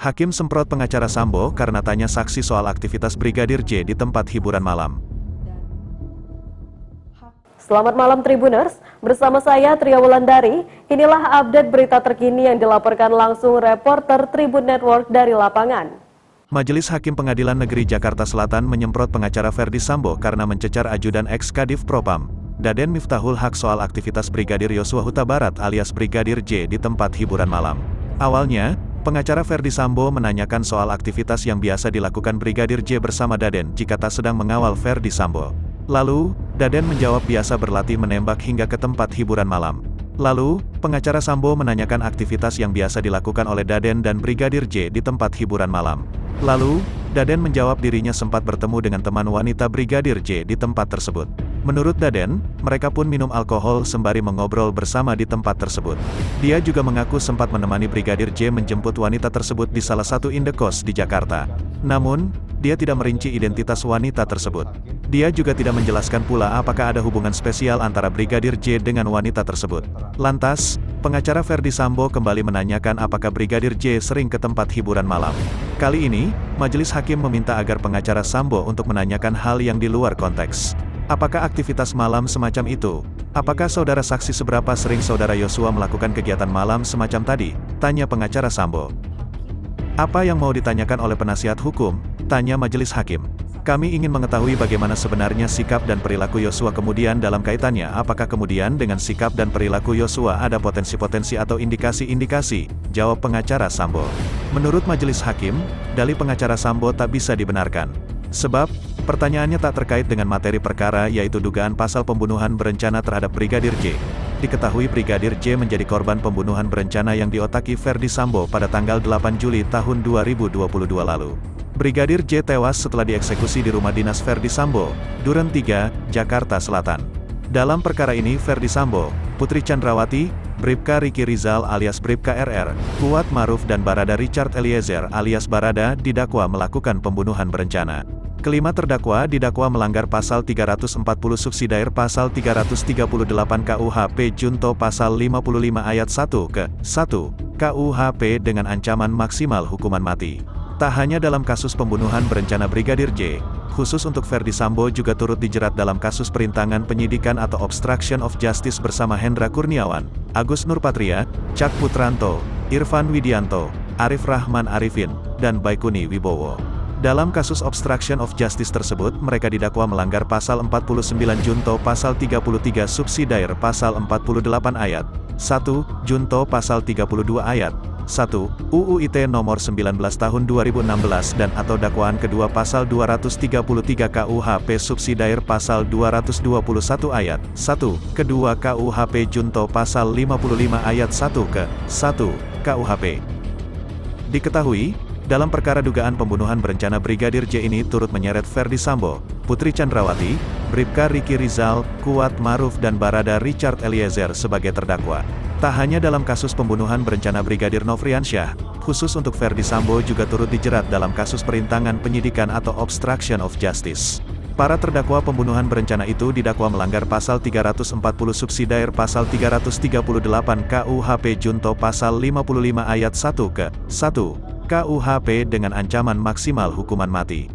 Hakim semprot pengacara Sambo karena tanya saksi soal aktivitas Brigadir J di tempat hiburan malam. Selamat malam Tribuners, bersama saya Tria Wulandari. Inilah update berita terkini yang dilaporkan langsung reporter Tribun Network dari lapangan. Majelis Hakim Pengadilan Negeri Jakarta Selatan menyemprot pengacara Ferdi Sambo karena mencecar ajudan ex-Kadif Propam, Daden Miftahul Haq soal aktivitas Brigadir Yosua Huta Barat alias Brigadir J di tempat hiburan malam. Awalnya, pengacara Ferdi Sambo menanyakan soal aktivitas yang biasa dilakukan Brigadir J bersama Daden jika tak sedang mengawal Ferdi Sambo. Lalu, Daden menjawab biasa berlatih menembak hingga ke tempat hiburan malam. Lalu, pengacara Sambo menanyakan aktivitas yang biasa dilakukan oleh Daden dan Brigadir J di tempat hiburan malam. Lalu, Daden menjawab dirinya sempat bertemu dengan teman wanita Brigadir J di tempat tersebut. Menurut Daden, mereka pun minum alkohol sembari mengobrol bersama di tempat tersebut. Dia juga mengaku sempat menemani Brigadir J menjemput wanita tersebut di salah satu indekos di Jakarta. Namun, dia tidak merinci identitas wanita tersebut. Dia juga tidak menjelaskan pula apakah ada hubungan spesial antara Brigadir J dengan wanita tersebut. Lantas, pengacara Ferdi Sambo kembali menanyakan apakah Brigadir J sering ke tempat hiburan malam. Kali ini, majelis hakim meminta agar pengacara Sambo untuk menanyakan hal yang di luar konteks. Apakah aktivitas malam semacam itu? Apakah saudara saksi seberapa sering saudara Yosua melakukan kegiatan malam semacam tadi? Tanya pengacara Sambo. Apa yang mau ditanyakan oleh penasihat hukum? Tanya majelis hakim. Kami ingin mengetahui bagaimana sebenarnya sikap dan perilaku Yosua kemudian dalam kaitannya apakah kemudian dengan sikap dan perilaku Yosua ada potensi-potensi atau indikasi-indikasi, jawab pengacara Sambo. Menurut majelis hakim, dalih pengacara Sambo tak bisa dibenarkan. Sebab, pertanyaannya tak terkait dengan materi perkara yaitu dugaan pasal pembunuhan berencana terhadap Brigadir J. Diketahui Brigadir J menjadi korban pembunuhan berencana yang diotaki Ferdi Sambo pada tanggal 8 Juli tahun 2022 lalu. Brigadir J tewas setelah dieksekusi di rumah dinas Ferdi Sambo, Duren 3, Jakarta Selatan. Dalam perkara ini Ferdi Sambo, Putri Chandrawati, Bribka Riki Rizal alias Bribka RR, Kuat Maruf dan Barada Richard Eliezer alias Barada didakwa melakukan pembunuhan berencana. Kelima terdakwa didakwa melanggar pasal 340 subsidiar pasal 338 KUHP junto pasal 55 ayat 1 ke 1 KUHP dengan ancaman maksimal hukuman mati. Tak hanya dalam kasus pembunuhan berencana Brigadir J, khusus untuk Ferdi Sambo juga turut dijerat dalam kasus perintangan penyidikan atau obstruction of justice bersama Hendra Kurniawan, Agus Nurpatria, Cak Putranto, Irfan Widianto, Arif Rahman Arifin, dan Baikuni Wibowo. Dalam kasus obstruction of justice tersebut, mereka didakwa melanggar pasal 49 junto pasal 33 subsidiar pasal 48 ayat 1, junto pasal 32 ayat 1, UU ITE nomor 19 tahun 2016 dan atau dakwaan kedua pasal 233 KUHP subsidiar pasal 221 ayat 1, kedua KUHP junto pasal 55 ayat 1 ke 1 KUHP. Diketahui, dalam perkara dugaan pembunuhan berencana Brigadir J ini turut menyeret Ferdi Sambo, Putri Chandrawati, Bribka Riki Rizal, Kuat Maruf dan Barada Richard Eliezer sebagai terdakwa. Tak hanya dalam kasus pembunuhan berencana Brigadir Nofriansyah, khusus untuk Ferdi Sambo juga turut dijerat dalam kasus perintangan penyidikan atau obstruction of justice. Para terdakwa pembunuhan berencana itu didakwa melanggar pasal 340 subsidiar pasal 338 KUHP junto pasal 55 ayat 1 ke 1 KUHP dengan ancaman maksimal hukuman mati.